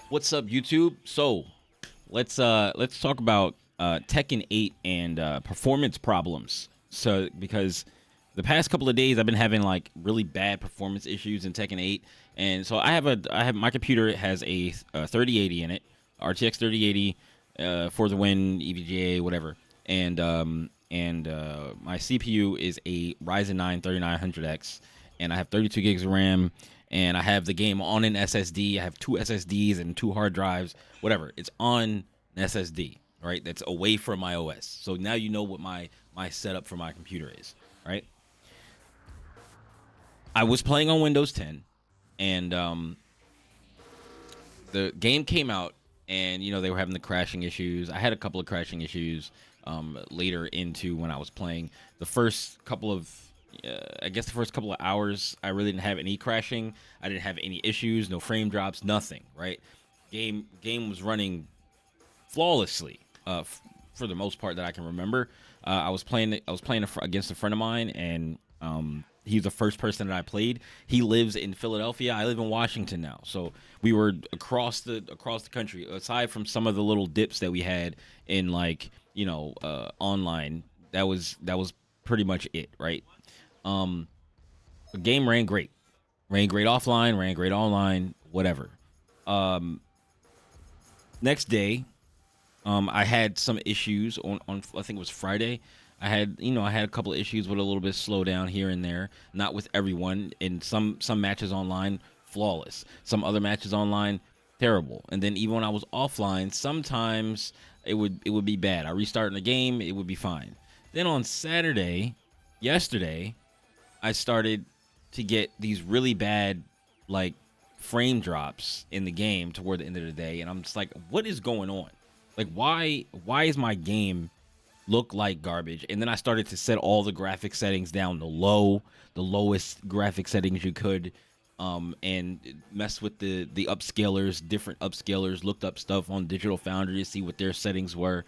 What's up, YouTube? So let's talk about Tekken 8 and performance problems. So because the past couple of days I've been having like really bad performance issues in Tekken 8, and so I have my computer has a 3080 in it, RTX 3080 for the win, EVGA, whatever, and my CPU is a Ryzen 9 3900X, and I have 32 gigs of RAM, and I have the game on an SSD. I have two SSDs and two hard drives, whatever. It's on an SSD, right? That's away from my OS. So now you know what my setup for my computer is, right? I was playing on Windows 10, and the game came out, and they were having the crashing issues. I had a couple of crashing issues later into when I was playing. The first couple of I guess the first couple of hours, I really didn't have any crashing. I didn't have any issues, no frame drops, nothing. Right? Game was running flawlessly for the most part that I can remember. I was playing against a friend of mine, and he's the first person that I played. He lives in Philadelphia. I live in Washington now, so we were across the country. Aside from some of the little dips that we had in online, that was pretty much it, right? The game ran great offline, ran great online, whatever. Next day, I had some issues on I think it was Friday. I had a couple of issues with a little bit of slowdown here and there. Not with everyone. In some matches online, flawless. Some other matches online, terrible. And then even when I was offline, sometimes it would be bad. I restart in the game, it would be fine. Then on Saturday, yesterday, I started to get these really bad like frame drops in the game toward the end of the day, and I'm just like, what is going on? Like, why is my game look like garbage? And then I started to set all the graphic settings down to the lowest graphic settings you could, and mess with the upscalers, different upscalers. Looked up stuff on Digital Foundry to see what their settings were.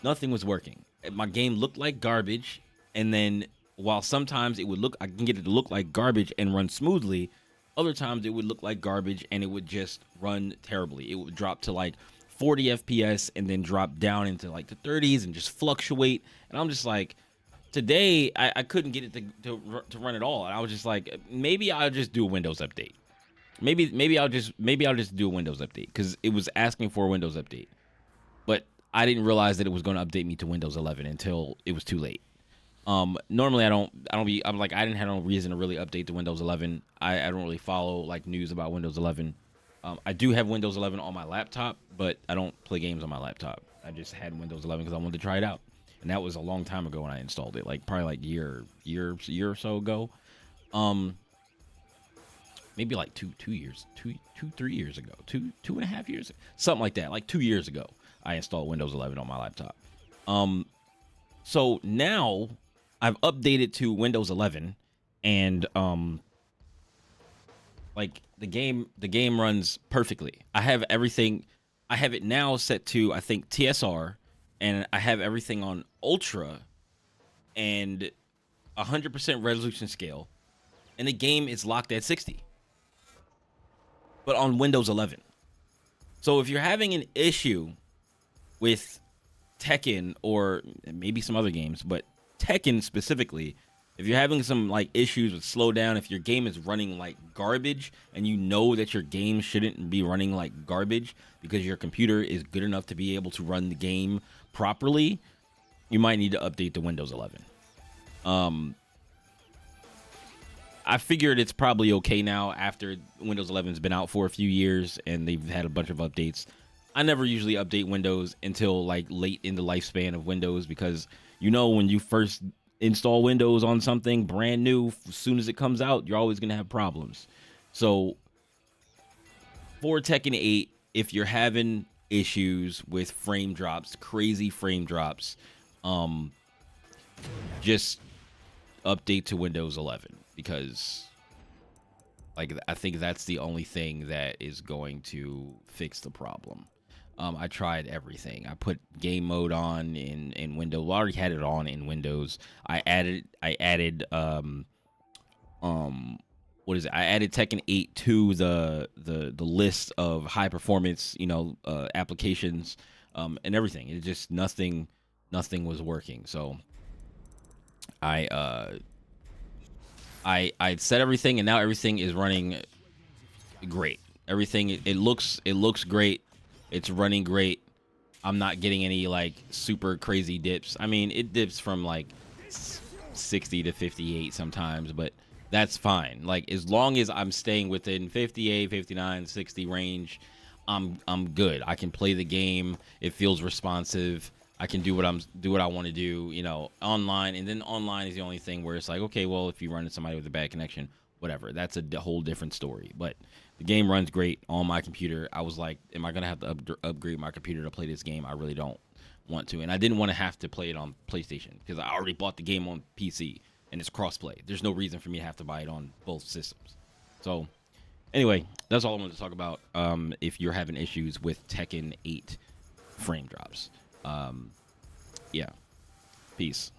Nothing was working. My game looked like garbage, and then while sometimes I can get it to look like garbage and run smoothly, other times it would look like garbage and it would just run terribly. It would drop to like 40 FPS and then drop down into like the 30s and just fluctuate. And I'm just like, today I couldn't get it to run at all. And I was just like, maybe I'll just do a Windows update. Maybe I'll just do a Windows update, because it was asking for a Windows update. But I didn't realize that it was going to update me to Windows 11 until it was too late. Normally I didn't have no reason to really update to Windows 11. I don't really follow like news about Windows 11. I do have Windows 11 on my laptop, but I don't play games on my laptop. I just had Windows 11 because I wanted to try it out, and that was a long time ago when I installed it, like probably like year or so ago. Maybe like 3 years ago, 2.5 years, something like that, like 2 years ago. I installed Windows 11 on my laptop. So now I've updated to Windows 11, and like the game runs perfectly. I have everything. I have it now set to, I think, TSR, and I have everything on Ultra and 100% resolution scale, and the game is locked at 60. But on Windows 11. So if you're having an issue with Tekken, or maybe some other games, but Tekken specifically, if you're having some like issues with slowdown, if your game is running like garbage and you know that your game shouldn't be running like garbage because your computer is good enough to be able to run the game properly, you might need to update to Windows 11. I figured it's probably okay now after Windows 11 has been out for a few years and they've had a bunch of updates. I never usually update Windows until like late in the lifespan of Windows, because when you first install Windows on something brand new, as soon as it comes out, you're always going to have problems. So for Tekken 8, if you're having issues with frame drops, crazy frame drops, just update to Windows 11, because like I think that's the only thing that is going to fix the problem. I tried everything. I put game mode on in Windows. Well, I already had it on in Windows. I added what is it? I added Tekken 8 to the list of high performance, applications, and everything. It just nothing was working. So I I set everything, and now everything is running great. Everything it looks great. It's running great. I'm not getting any like super crazy dips. I mean, it dips from like 60 to 58 sometimes, but that's fine. Like as long as I'm staying within 58, 59, 60 range, I'm good. I can play the game. It feels responsive. I can do what I want to do, online. And then online is the only thing where it's like, okay, well, if you run into somebody with a bad connection, whatever. That's a whole different story. But the game runs great on my computer. I was like, am I gonna have to upgrade my computer to play this game? I really don't want to, and I didn't want to have to play it on PlayStation because I already bought the game on PC and it's crossplay. There's no reason for me to have to buy it on both systems. So anyway, that's all I wanted to talk about. If you're having issues with Tekken 8 frame drops, yeah, peace.